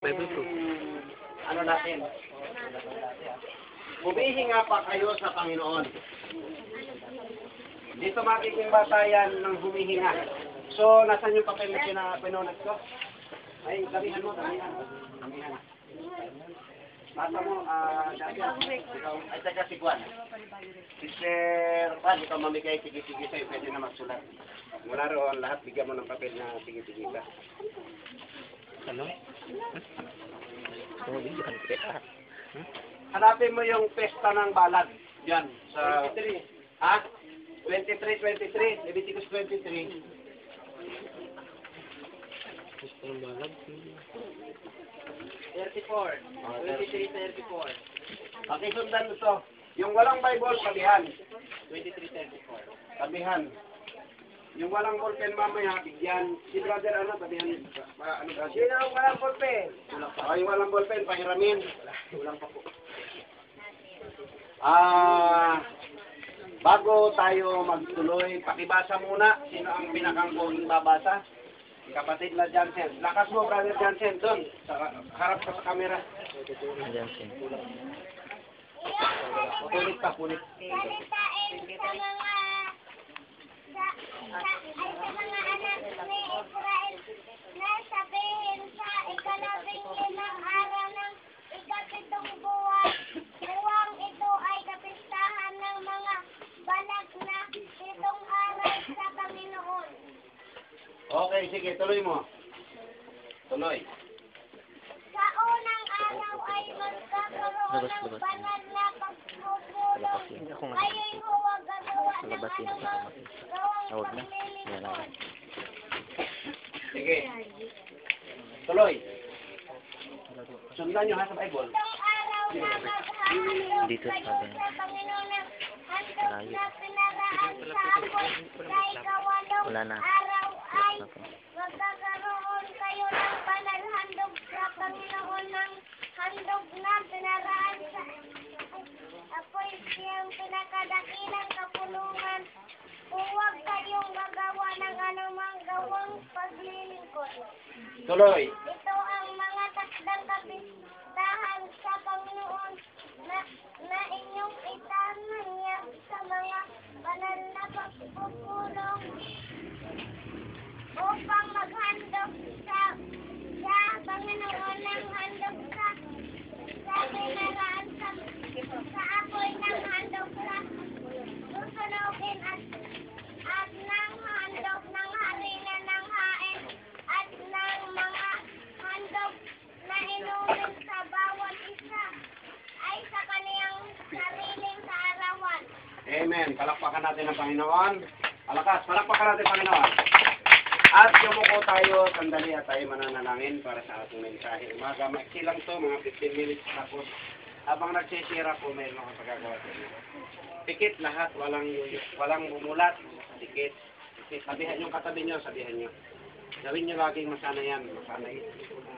Ano natin? Humihinga pa kayo sa Panginoon. Dito makikita batayan ng humihinga. So, nasan yung papel na pinunat ko? Ay, damihan mo, damihan. Basta mo, ay taga si Juan. Sister Juan, ikaw mamigay, sige-sige sa'yo, pwede na magsulat. Mula roon, lahat bigyan mo ng papel na sige-sige ka. Ano? Hanapin mo yung pesta ng balad. Yan, sa... 23. Ha? 23, Leviticus 23. Pesta ng balad? 34. 23, 34. Pakisundan mo to. Yung walang Bible, sabihan. 23, 34. Sabihan. Yung walang ballpen mamaya, bigyan. Si brother, ano, sabihan. Ano, brother? Sino ang walang ballpen? O, yung walang ballpen, pahiramin. Walang pa po. Bago tayo magtuloy, pakibasa muna. Sino ang pinakangkong babasa? Kapatid na Jansen. Lakas mo, brother Jansen, doon. Harap ka sa camera. Jansen. Punit pa, punit. Salitain sa mga anak ni Israel na sabihin sa ikalabing-limang araw ng ikapitong buwan. Buwang ito ay kapistahan ng mga balag na 7 araw sa Panginoon. Okay, sige, tuloy mo. Tuloy. Sa unang araw ay magkakaroon ng banal na pagpupulong. Kayo'y huwag gagawa ng anumang gawang paglilingkod. Sige. Tuloy. Sundan nyo ha sa Bible. Itong araw na maghahandog Dito kayo sabi. sa Panginoon ng handog na pinaraan sa apoy. Kay kawalong Wala na. araw ay magkakaroon kayo ng banal handog sa Panginoon ng handog na pinaraan sa apoy. Siyang pinakadakilang kapulungan. Huwag kayong gagawa ng anumang gawang paglilingkod. Tuloy. Ito ang mga takdang kapistahan sa Panginoon na inyong itananya sa mga banal na pagpupulong upang maghandog sa Panginoon ng handog sa pinaraan sa apoy ng handog sa susunugin at ng handog ng harina ng hain at ng mga handog na inumin sa bawat isa ay sa kaniyang sariling kaarawan. Amen. Palakpakan natin ang Panginoon. Alakas, palakpakan natin ang Panginoon. At yumuko tayo, sandali at tayo mananalangin para sa ating mensahe. Umaga, maiksi lang to, mga 15 minutes tapos. Habang nagsisira po, mayroon akong pagkagawa sa inyo. Pikit lahat, walang bumulat. Pikit. Sabihan yung katabi nyo, sabihan nyo. Gawin nyo laging masanayan, masanay.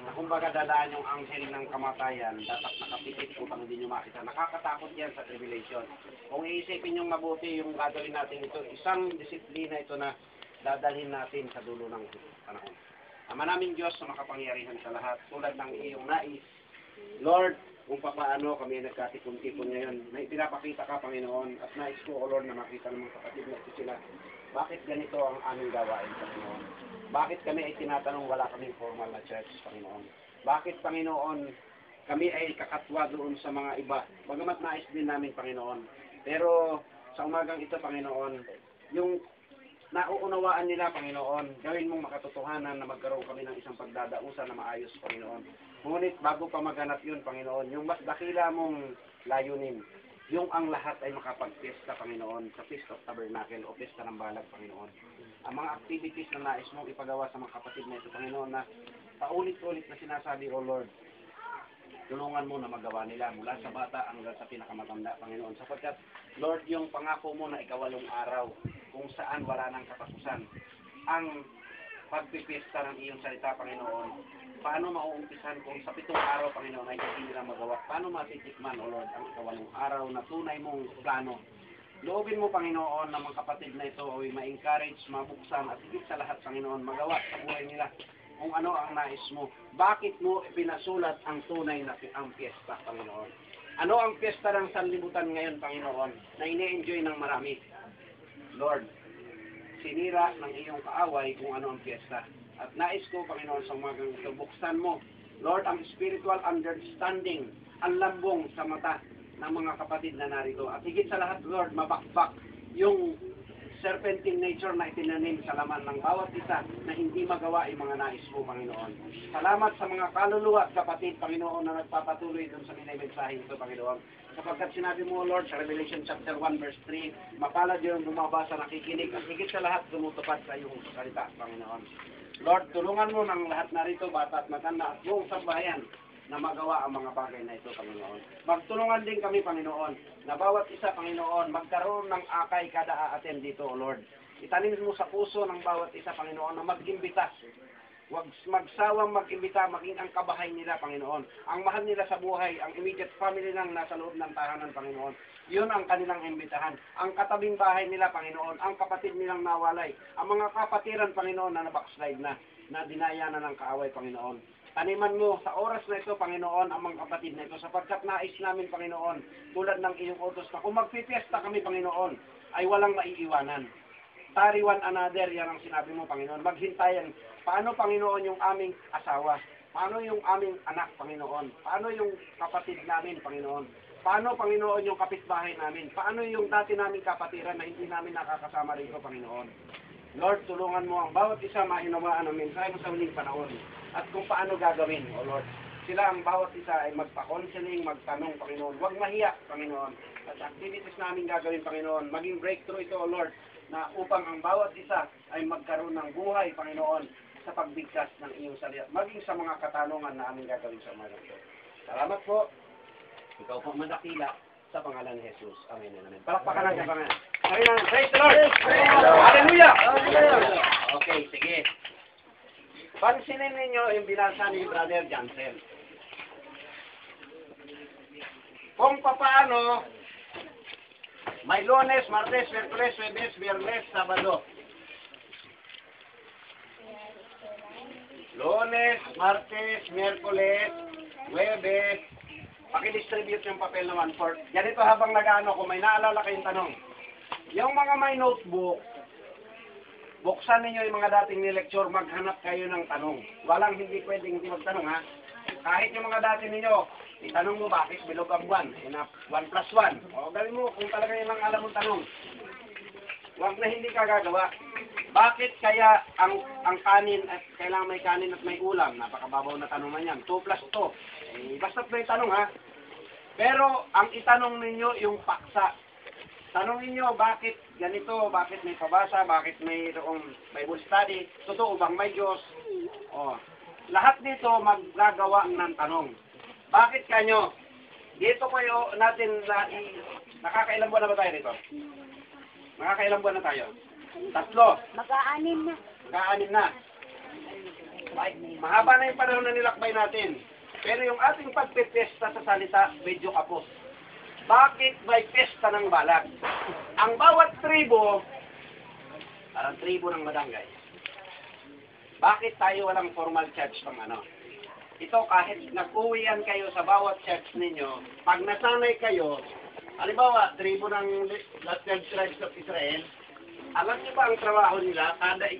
Na kumbaga dadaan yung anghel ng kamatayan, dapat nakapikit upang hindi nyo makita. Nakakatakot yan sa tribulation. Kung iisipin nyo mabuti yung gagawin natin ito, isang disiplina ito na dadalhin natin sa dulo ng panahon. Ama namin Diyos na makapangyarihan sa lahat, tulad ng iyong nais. Lord, kung paano kami nagkatipon-tipon ngayon, na ipinapakita ka, Panginoon, at nais ko, O Lord, na makita ng mga kapatid na ito sila. Bakit ganito ang aming gawain, Panginoon? Bakit kami ay tinatanong wala kaming formal na church, Panginoon? Bakit, Panginoon, kami ay kakatwa doon sa mga iba? Bagamat nais din namin, Panginoon. Pero sa umagang ito, Panginoon, yung nauunawaan nila, Panginoon, gawin mong makatotohanan na magkaroon kami ng isang pagdadausan na maayos, Panginoon. Ngunit bago pa maghanap yun, Panginoon, yung mas dakila mong layunin, yung ang lahat ay makapagpista, Panginoon, sa Feast of Tabernacle o Pista ng Balag, Panginoon. Ang mga activities na nais mong ipagawa sa mga kapatid na ito, Panginoon, na paulit-ulit na sinasabi, O Lord, tulungan mo na magawa nila mula sa bata hanggang sa pinakamatanda, Panginoon. Sapagkat, Lord, yung pangako mo na ikawalong araw, kung saan wala nang katapusan, ang pagpipista ng iyong salita, Panginoon, paano mauumpisan kung sa 7 araw, Panginoon, ay hindi nila magawa? Paano matitikman, O Lord, ang ikawalong araw na tunay mong plano? Loobin mo, Panginoon, na mga kapatid na ito ay ma-encourage, mabuksan, at higit sa lahat, Panginoon, magawa sa buhay nila kung ano ang nais mo. Bakit mo pinasulat ang tunay na ang piyesta, Panginoon? Ano ang piyesta ng sanlibutan ngayon, Panginoon, na ine-enjoy ng marami? Lord, sinira ng iyong kaaway kung ano ang piyesta. At nais ko, Panginoon, sa umagang ito, buksan mo, Lord, ang spiritual understanding, ang lambong sa mata ng mga kapatid na narito. At higit sa lahat, Lord, mabakbak yung serpentine nature na itinanim sa laman ng bawat isa na hindi magawa yung mga nais mo, Panginoon. Salamat sa mga kaluluwa at kapatid, Panginoon, na nagpapatuloy dun sa mensahe ito, Panginoon. Sapagkat sinabi mo, Lord, sa Revelation chapter 1, verse 3, mapalad yung bumabasa, nakikinig, at higit sa lahat, tumutupad sa iyong salita, Panginoon. Lord, tulungan mo ng lahat narito, bata at matanda, at buong sambahayan, na magawa ang mga bagay na ito, Panginoon. Magtulungan din kami, Panginoon, na bawat isa, Panginoon, magkaroon ng akay kada a-attend dito, O Lord. Itanim mo sa puso ng bawat isa, Panginoon, na mag-imbita. Huwag magsawang mag-imbita, maging ang kabahay nila, Panginoon. Ang mahal nila sa buhay, ang immediate family lang nasa loob ng tahanan, Panginoon. Yun ang kanilang imbitahan. Ang katabing bahay nila, Panginoon, ang kapatid nilang nawalay, ang mga kapatiran, Panginoon, na nabackslide na dinaya na ng kaaway, Panginoon. Taniman mo sa oras na ito, Panginoon, ang mga kapatid na ito, sapagkat nais namin, Panginoon, tulad ng iyong utos na kung magpipiesta kami, Panginoon, ay walang maiiwanan. Tari one another, yan ang sinabi mo, Panginoon. Maghintayan. Paano, Panginoon, yung aming asawa? Paano yung aming anak, Panginoon? Paano yung kapatid namin, Panginoon? Paano, Panginoon, yung kapitbahay namin? Paano yung dati naming kapatiran na hindi namin nakakasama rito, Panginoon? Lord, tulungan mo ang bawat isa mahinawaan ang mensahe mo sa huling panahon. At kung paano gagawin, O Lord. Sila ang bawat isa ay magpa-counseling, magtanong, Panginoon. Huwag mahiya, Panginoon. At activities namin gagawin, Panginoon. Maging breakthrough ito, O Lord, na upang ang bawat isa ay magkaroon ng buhay, Panginoon, sa pagbigkas ng iyong salita. Maging sa mga katanungan na aming gagawin sa mga ito. Salamat po. Ikaw po madakila sa pangalan ni Jesus. Amen. Amen. Palakpakan natin, Panginoon. Praise the Lord! Hallelujah! Okay, sige. Pansinin ninyo yung binasa ni Brother Jansen. Kung paano may Lunes, Martes, Miyerkules, Huwebes, Biyernes, Sabado. Lunes, Martes, Miyerkules, Huwebes. Pakidistribute yung papel naman. Ganito habang nag-ano, kung may naalala kayong tanong. Yung mga may notebook, buksan ninyo yung mga dating ni-lecture, maghanap kayo ng tanong. Walang hindi pwedeng hindi magtanong, ha? Kahit yung mga dati ninyo, itanong mo bakit bilog ang 1? 1 plus 1. O, gawin mo kung talaga yun ang alam mong tanong. Huwag na hindi ka gagawa. Bakit kaya ang kanin at kailangan may kanin at may ulam? Napakababaw na tanong na yan. 2 plus 2. Basta't may tanong, ha? Pero ang itanong ninyo yung paksa. Tanongin nyo, bakit ganito, bakit may pabasa, bakit mayroong Bible study, totoo bang may Diyos? O, lahat dito maggagawa ng tanong. Bakit kanyo? Dito kayo natin, nakakailang buwan na ba tayo dito? Nakakailang buwan na tayo? 3. Mag-aanim na. Mag-aanim na. Mahaba na yung panahon na nilakbay natin. Pero yung ating pagpipesta sa salita, medyo kapos. Bakit may pesta ng balag? Ang bawat tribo, parang tribo ng madangay. Bakit tayo walang formal church pang ano? Ito kahit nag-uwian kayo sa bawat church ninyo, pag nasanay kayo, halimbawa, tribo ng 12 tribes of Israel, alam niyo ba ang trabaho nila? Kada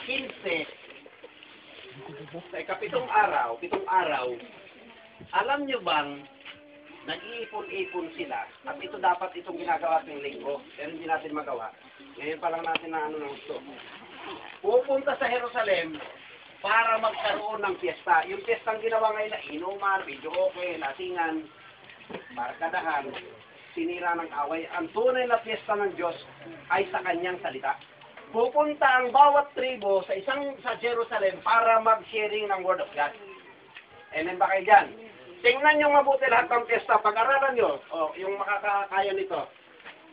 15, sa ikapitong araw, 7 araw, alam niyo bang nag-iipon-ipon sila, at ito dapat itong ginagawa ng linggo, pero hindi natin magawa. Ngayon pa lang natin na ano ng gusto. Pupunta sa Jerusalem para magkaroon ng piyesta. Yung piyestang ginawa ngayon na inuman, video okay, lasingan, barkadahan, sinira ng away. Ang tunay na piyesta ng Diyos ay sa kanyang salita. Pupunta ang bawat tribo sa Jerusalem para mag-sharing ng Word of God. Amen ba kayo dyan? Tingnan nyo mabuti lahat ng piyesta. Pag-aralan nyo, yung makakakaya nito.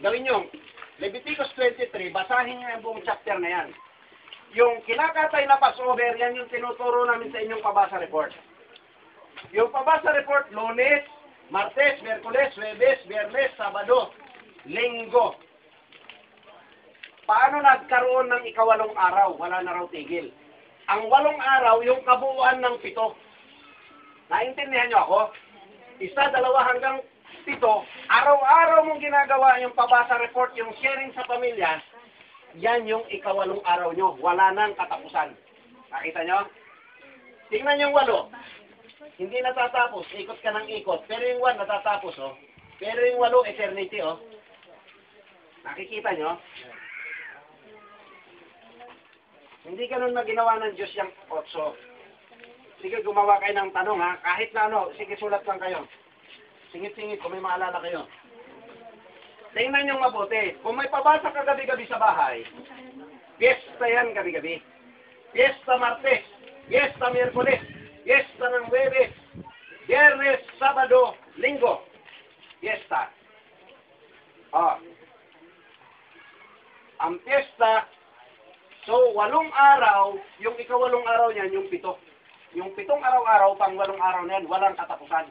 Gawin nyo, Leviticus 23, basahin nyo yung buong chapter na yan. Yung kinakatay na Passover, yan yung tinuturo namin sa inyong pabasa report. Yung pabasa report, Lunes, Martes, Miyerkules, Huwebes, Biyernes, Sabado, Linggo. Paano nagkaroon ng ikawalong araw? Wala na raw tigil. Ang 8 araw, yung kabuuan ng 7. Naintindihan niyo ako? 1, 2, hanggang 7, araw-araw mong ginagawa yung pabasa report, yung sharing sa pamilya, yan yung ika-8 araw nyo. Wala nang katapusan. Nakita nyo? Tingnan yung 8. Hindi natatapos. Ikot ka ng ikot. Pero yung 1 natatapos, oh. Pero yung 8, eternity, oh. Nakikita nyo? Hindi ganun na ginawa ng Diyos yung 8. Sige, gumawa kayo ng tanong, ha? Kahit na ano, sige, sulat lang kayo. Singit-singit kung may maalala kayo. Tingnan nyo mabuti. Kung may pabasa ka gabi-gabi sa bahay, piyesta yan gabi-gabi. Piyesta Martes, piyesta Miyerkules, piyesta ng Huwebes, Biyernes, Sabado, Linggo. Piyesta. Oh. Ang piyesta, so 8 araw, yung ika-8 araw niyan, yung 7. Yung 7 araw-araw, pang 8 araw na yan, walang katapusan.